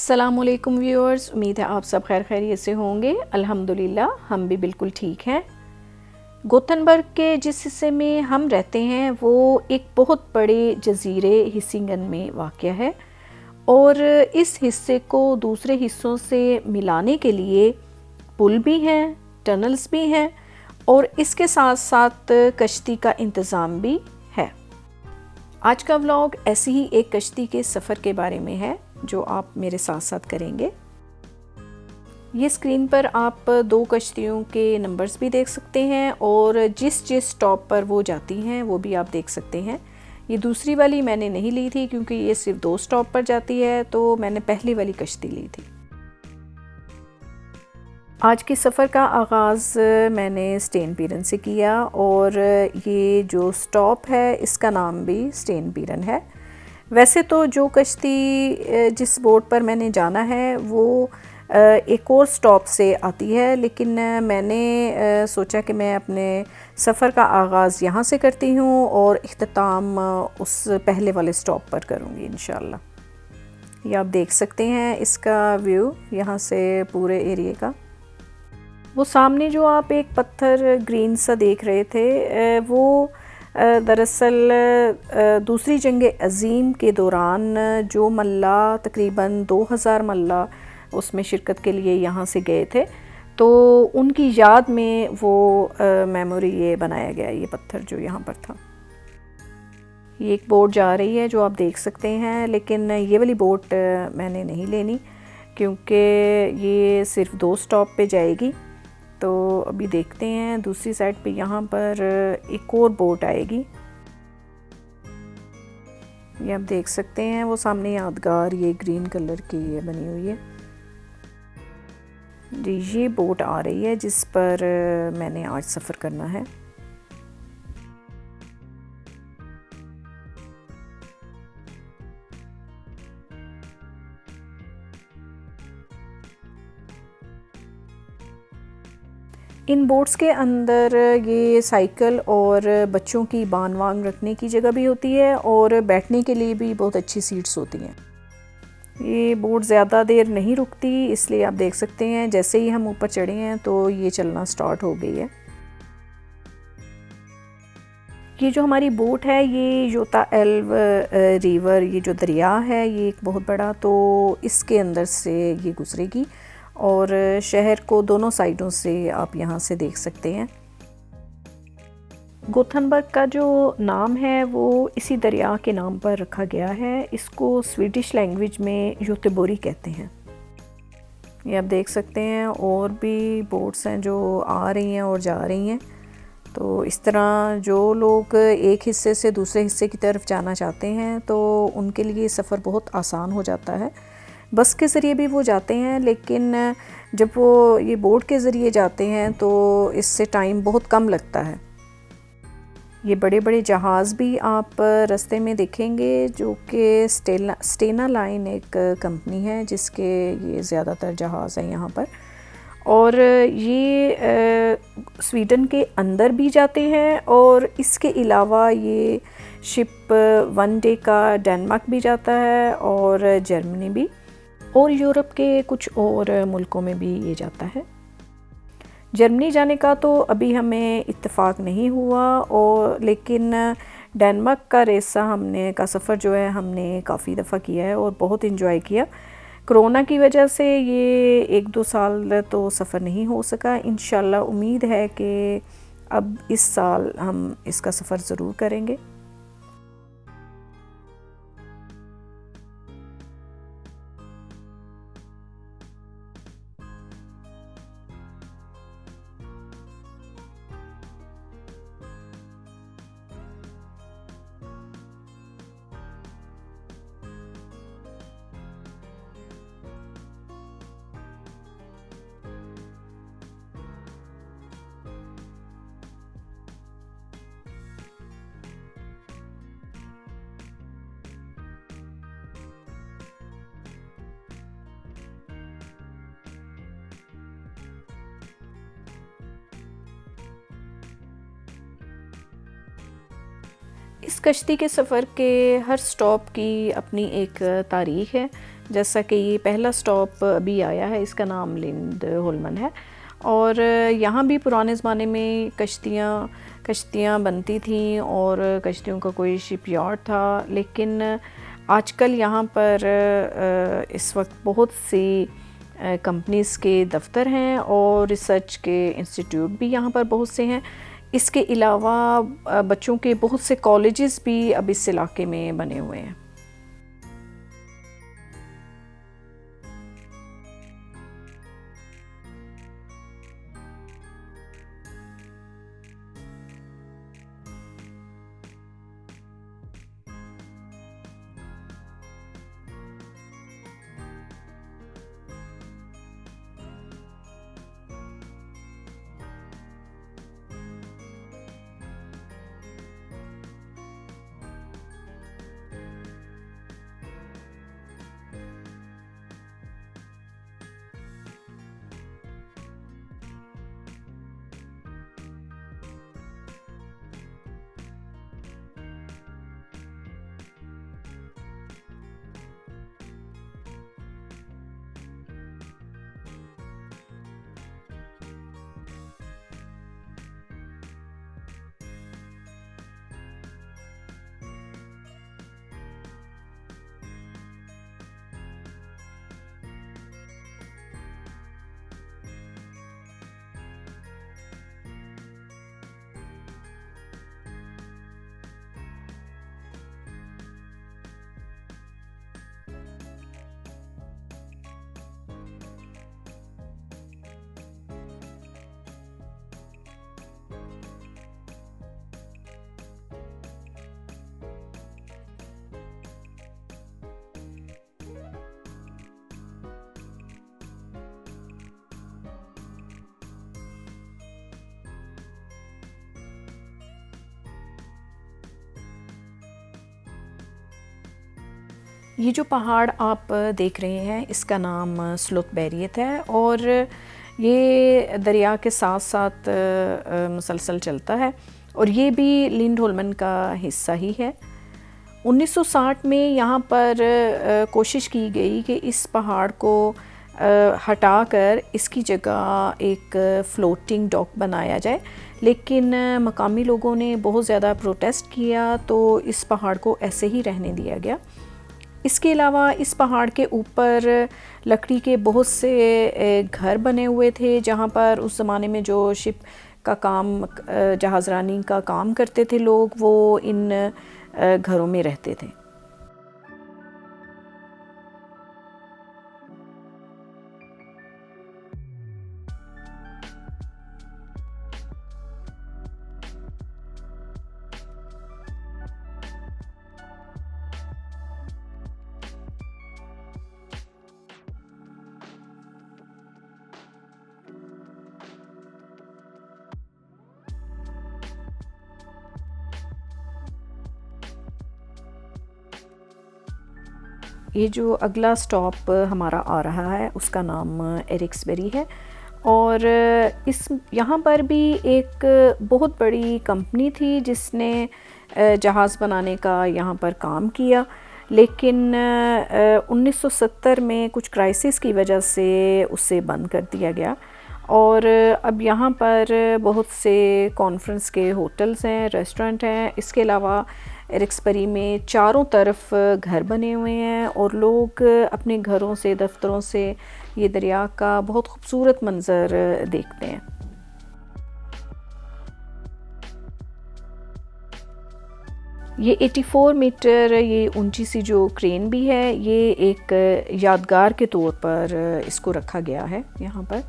अस्सलामुअलैकुम व्यूअर्स, उम्मीद है आप सब खैर खैरियत से होंगे। अल्हम्दुलिल्लाह हम भी बिल्कुल ठीक हैं। गोथनबर्ग के जिस हिस्से में हम रहते हैं वो एक बहुत बड़े जजीरे हिसिंगन में वाक़या है और इस हिस्से को दूसरे हिस्सों से मिलाने के लिए पुल भी हैं, टनल्स भी हैं और इसके साथ साथ कश्ती का इंतज़ाम भी है। आज का व्लॉग ऐसी ही एक कश्ती के सफ़र के बारे में है जो आप मेरे साथ साथ करेंगे। ये स्क्रीन पर आप दो कश्तियों के नंबर्स भी देख सकते हैं और जिस जिस स्टॉप पर वो जाती हैं वो भी आप देख सकते हैं। ये दूसरी वाली मैंने नहीं ली थी क्योंकि ये सिर्फ 2 स्टॉप पर जाती है, तो मैंने पहली वाली कश्ती ली थी। आज के सफ़र का आगाज़ मैंने स्टेनपीरन से किया और ये जो स्टॉप है इसका नाम भी स्टेनपीरन है। वैसे तो जो कश्ती जिस बोट पर मैंने जाना है वो एक और स्टॉप से आती है, लेकिन मैंने सोचा कि मैं अपने सफ़र का आगाज़ यहाँ से करती हूँ और इख्तिताम उस पहले वाले स्टॉप पर करूँगी इंशाल्लाह। ये आप देख सकते हैं इसका व्यू यहाँ से पूरे एरिया का। वो सामने जो आप एक पत्थर ग्रीन सा देख रहे थे वो दरअसल दूसरी जंग अज़ीम के दौरान जो मल्ला तकरीबन 2000 मल्ला उसमें शिरकत के लिए यहाँ से गए थे, तो उनकी याद में वो मेमोरी ये बनाया गया, ये पत्थर जो यहाँ पर था। ये एक बोट जा रही है जो आप देख सकते हैं, लेकिन ये वाली बोट मैंने नहीं लेनी क्योंकि ये सिर्फ 2 स्टॉप पे जाएगी। तो अभी देखते हैं दूसरी साइड पे यहाँ पर एक और बोट आएगी। ये आप देख सकते हैं वो सामने यादगार ये ग्रीन कलर की ये बनी हुई है जी, ये बोट आ रही है जिस पर मैंने आज सफ़र करना है। इन बोट्स के अंदर ये साइकिल और बच्चों की बान वांग रखने की जगह भी होती है और बैठने के लिए भी बहुत अच्छी सीट्स होती हैं। ये बोट ज़्यादा देर नहीं रुकती, इसलिए आप देख सकते हैं जैसे ही हम ऊपर चढ़े हैं तो ये चलना स्टार्ट हो गई है। ये जो हमारी बोट है ये योता एल्व रिवर, ये जो दरिया है ये एक बहुत बड़ा, तो इसके अंदर से ये गुजरेगी और शहर को दोनों साइडों से आप यहाँ से देख सकते हैं। गोथनबर्ग का जो नाम है वो इसी दरिया के नाम पर रखा गया है। इसको स्वीडिश लैंग्वेज में योतेबोरी कहते हैं। ये आप देख सकते हैं और भी बोट्स हैं जो आ रही हैं और जा रही हैं। तो इस तरह जो लोग एक हिस्से से दूसरे हिस्से की तरफ जाना चाहते हैं तो उनके लिए सफ़र बहुत आसान हो जाता है। बस के ज़रिए भी वो जाते हैं, लेकिन जब वो ये बोट के ज़रिए जाते हैं तो इससे टाइम बहुत कम लगता है। ये बड़े बड़े जहाज़ भी आप रास्ते में देखेंगे जो कि स्टेना लाइन एक कंपनी है जिसके ये ज़्यादातर जहाज़ हैं यहाँ पर, और ये स्वीडन के अंदर भी जाते हैं और इसके अलावा ये शिप 1 डे का डेनमार्क भी जाता है और जर्मनी भी, और यूरोप के कुछ और मुल्कों में भी ये जाता है। जर्मनी जाने का तो अभी हमें इत्तेफाक नहीं हुआ, और लेकिन डेनमार्क का सफ़र जो है हमने काफ़ी दफ़ा किया है और बहुत इन्जॉय किया। कोरोना की वजह से ये 1-2 साल तो सफ़र नहीं हो सका। इंशाल्लाह उम्मीद है कि अब इस साल हम इसका सफ़र ज़रूर करेंगे। इस कश्ती के सफ़र के हर स्टॉप की अपनी एक तारीख़ है। जैसा कि ये पहला स्टॉप अभी आया है, इसका नाम लिंडहोल्मन है। और यहाँ भी पुराने ज़माने में कश्तियाँ बनती थीं और कश्तियों का कोई शिप यार्ड था, लेकिन आजकल यहाँ पर इस वक्त बहुत सी कंपनीज़ के दफ्तर हैं और रिसर्च के इंस्टीट्यूट भी यहाँ पर बहुत से हैं। इसके अलावा बच्चों के बहुत से कॉलेजेस भी अब इस इलाके में बने हुए हैं। ये जो पहाड़ आप देख रहे हैं इसका नाम स्लोत बैरियत है और ये दरिया के साथ साथ मुसलसल चलता है और ये भी लिंडहोल्मन का हिस्सा ही है। 1960 में यहाँ पर कोशिश की गई कि इस पहाड़ को हटाकर इसकी जगह एक फ्लोटिंग डॉक बनाया जाए, लेकिन मकामी लोगों ने बहुत ज़्यादा प्रोटेस्ट किया तो इस पहाड़ को ऐसे ही रहने दिया गया। इसके अलावा इस पहाड़ के ऊपर लकड़ी के बहुत से घर बने हुए थे, जहाँ पर उस ज़माने में जो शिप का काम जहाज़रानी का काम करते थे लोग, वो इन घरों में रहते थे। ये जो अगला स्टॉप हमारा आ रहा है उसका नाम एरिक्सबेरी है और इस यहाँ पर भी एक बहुत बड़ी कंपनी थी जिसने जहाज़ बनाने का यहाँ पर काम किया, लेकिन 1970 में कुछ क्राइसिस की वजह से उसे बंद कर दिया गया और अब यहाँ पर बहुत से कॉन्फ्रेंस के होटल्स हैं, रेस्टोरेंट हैं। इसके अलावा एरिक्सबेरी में चारों तरफ घर बने हुए हैं और लोग अपने घरों से, दफ्तरों से ये दरिया का बहुत खूबसूरत मंज़र देखते हैं। ये 84 मीटर ये ऊंची सी जो क्रेन भी है, ये एक यादगार के तौर पर इसको रखा गया है यहाँ पर।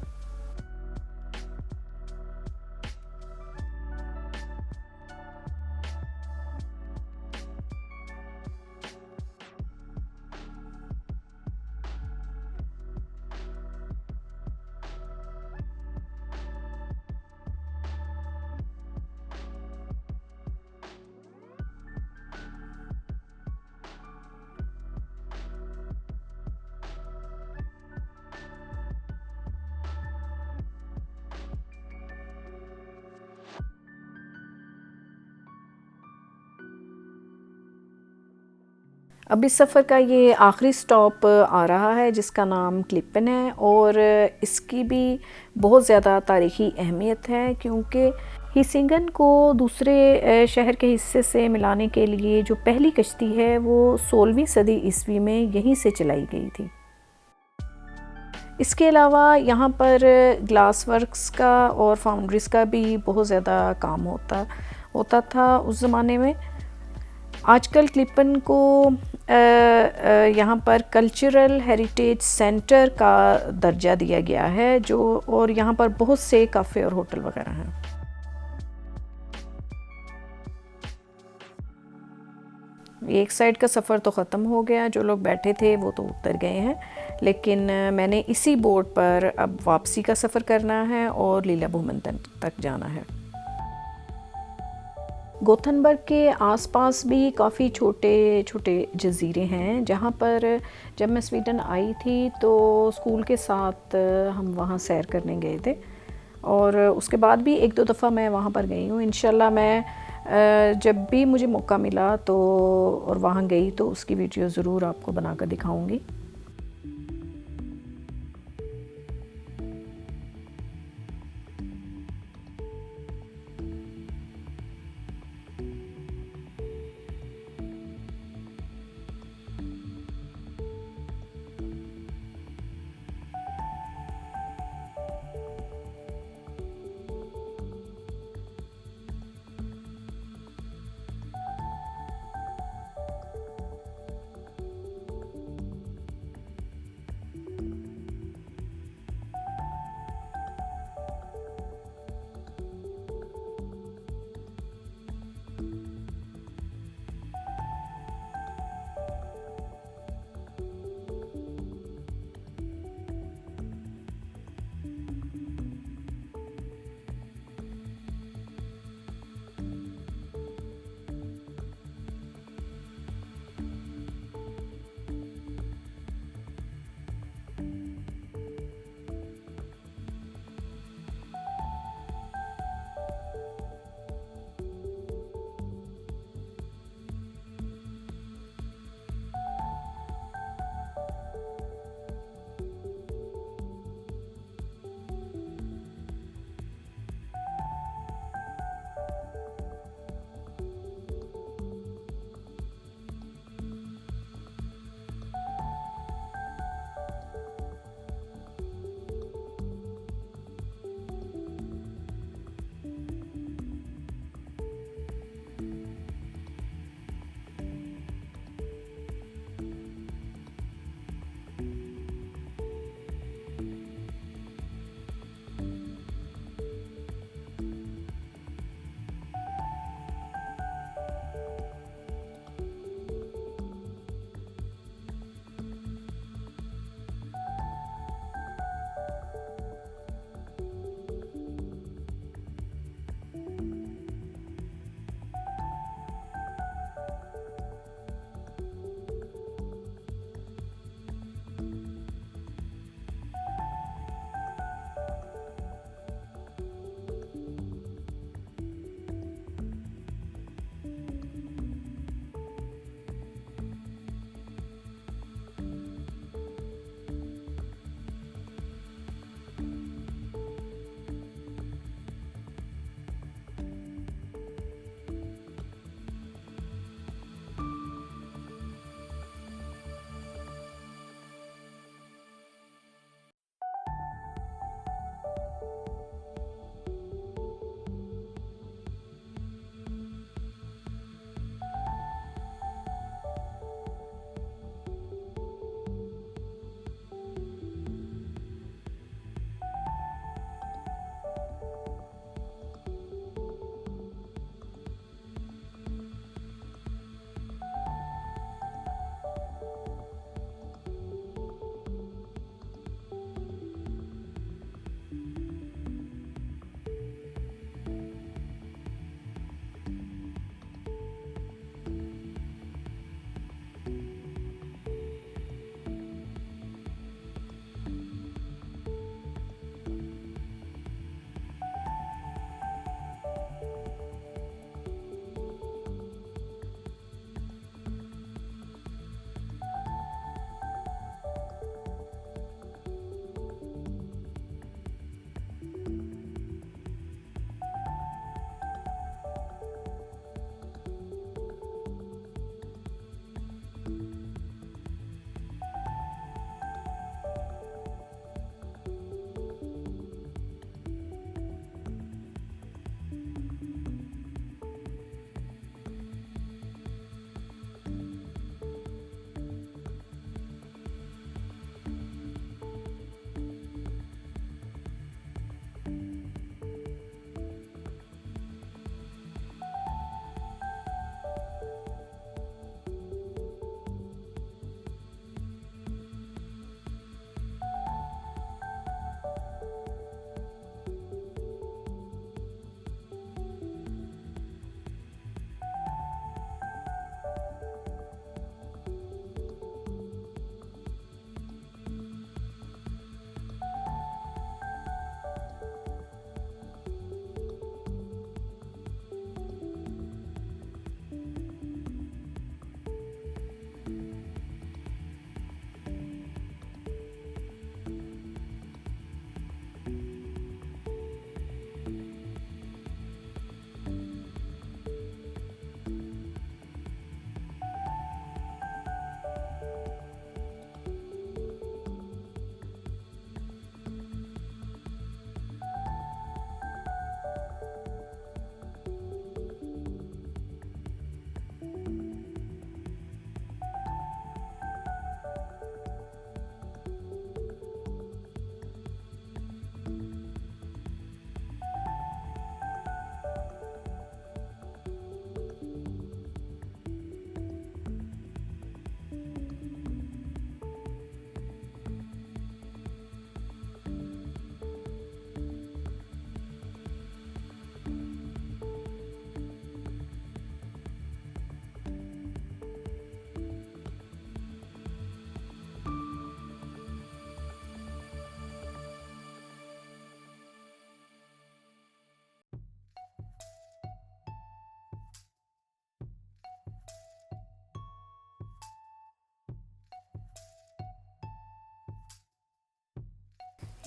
अब इस सफ़र का ये आखिरी स्टॉप आ रहा है जिसका नाम क्लिपन है, और इसकी भी बहुत ज़्यादा तारीख़ी अहमियत है क्योंकि हिसिंगन को दूसरे शहर के हिस्से से मिलाने के लिए जो पहली कश्ती है वो 16वीं सदी ईस्वी में यहीं से चलाई गई थी। इसके अलावा यहाँ पर ग्लास वर्क्स का और फाउंड्रीज का भी बहुत ज़्यादा काम होता था उस ज़माने में। आजकल क्लिपन को यहाँ पर कल्चरल हेरिटेज सेंटर का दर्जा दिया गया है और यहाँ पर बहुत से काफ़े और होटल वगैरह हैं। एक साइड का सफ़र तो ख़त्म हो गया, जो लोग बैठे थे वो तो उतर गए हैं, लेकिन मैंने इसी बोट पर अब वापसी का सफ़र करना है और लीलाभूमन तक जाना है। गोथनबर्ग के आसपास भी काफ़ी छोटे छोटे जज़ीरे हैं जहाँ पर जब मैं स्वीडन आई थी तो स्कूल के साथ हम वहाँ सैर करने गए थे, और उसके बाद भी एक दो दफ़ा मैं वहाँ पर गई हूँ। इंशाल्लाह मैं जब भी मुझे मौका मिला तो और वहाँ गई तो उसकी वीडियो ज़रूर आपको बनाकर दिखाऊंगी।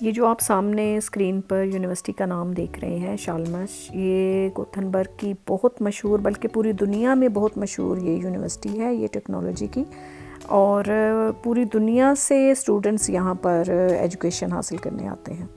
ये जो आप सामने स्क्रीन पर यूनिवर्सिटी का नाम देख रहे हैं शालमश, ये गोथनबर्ग की बहुत मशहूर, बल्कि पूरी दुनिया में बहुत मशहूर ये यूनिवर्सिटी है, ये टेक्नोलॉजी की। और पूरी दुनिया से स्टूडेंट्स यहाँ पर एजुकेशन हासिल करने आते हैं।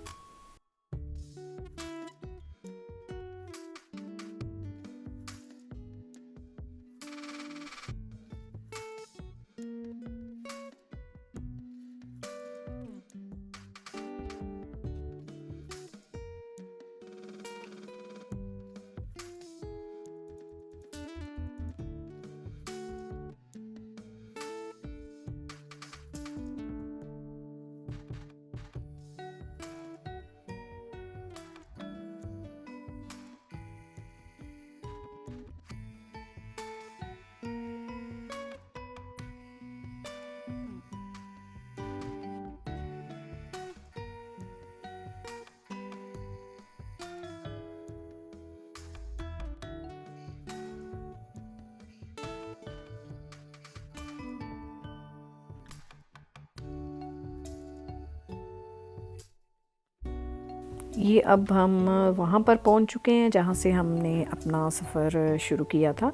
ये अब हम वहाँ पर पहुँच चुके हैं जहाँ से हमने अपना सफ़र शुरू किया था,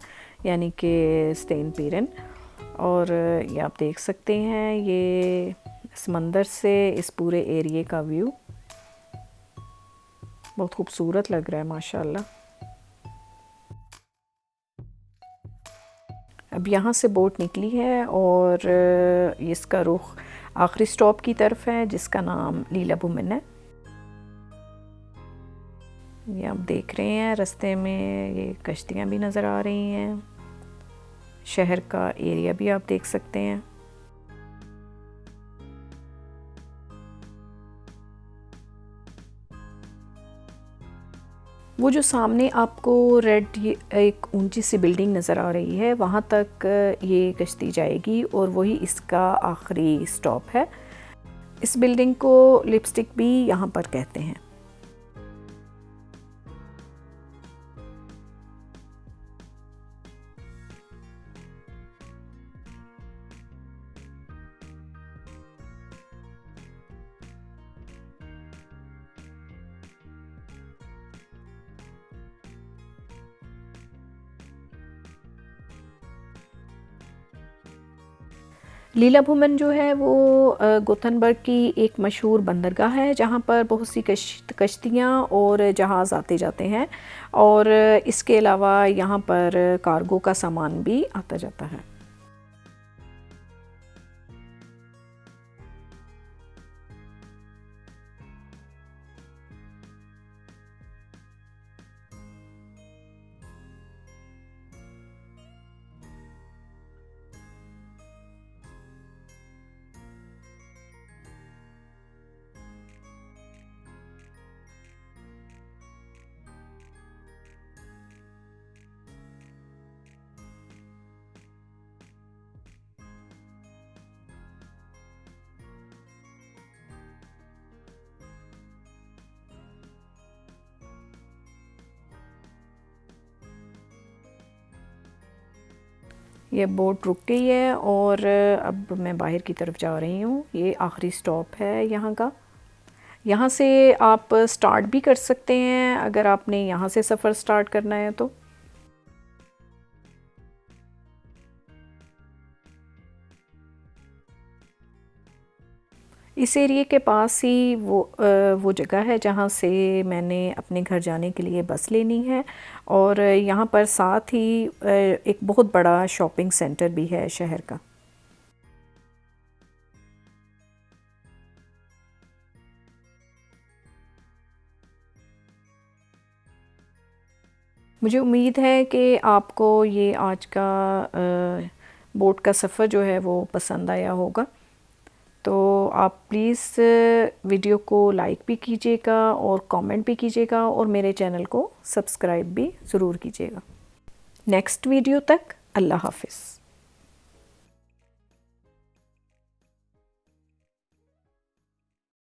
यानी कि स्टेन पीरन। और ये आप देख सकते हैं, ये समंदर से इस पूरे एरिए का व्यू बहुत खूबसूरत लग रहा है माशाल्लाह। अब यहाँ से बोट निकली है और इसका रुख आखिरी स्टॉप की तरफ है, जिसका नाम लीला बुमन है। ये आप देख रहे हैं रास्ते में ये कश्तियाँ भी नज़र आ रही हैं, शहर का एरिया भी आप देख सकते हैं। वो जो सामने आपको रेड एक ऊंची सी बिल्डिंग नज़र आ रही है, वहाँ तक ये कश्ती जाएगी और वही इसका आखिरी स्टॉप है। इस बिल्डिंग को लिपस्टिक भी यहाँ पर कहते हैं। लीला भूमन जो है वो गोथनबर्ग की एक मशहूर बंदरगाह है, जहाँ पर बहुत सी कश्तियाँ और जहाज़ आते जाते हैं। और इसके अलावा यहाँ पर कार्गो का सामान भी आता जाता है। ये बोट रुक गई है और अब मैं बाहर की तरफ जा रही हूँ। ये आखिरी स्टॉप है यहाँ का। यहाँ से आप स्टार्ट भी कर सकते हैं अगर आपने यहाँ से सफ़र स्टार्ट करना है तो। इस एरिए के पास ही वो जगह है जहाँ से मैंने अपने घर जाने के लिए बस लेनी है। और यहाँ पर साथ ही एक बहुत बड़ा शॉपिंग सेंटर भी है शहर का। मुझे उम्मीद है कि आपको ये आज का बोट का सफ़र जो है वो पसंद आया होगा। तो आप प्लीज़ वीडियो को लाइक भी कीजिएगा और कमेंट भी कीजिएगा और मेरे चैनल को सब्सक्राइब भी ज़रूर कीजिएगा। नेक्स्ट वीडियो तक अल्लाह हाफ़िज़।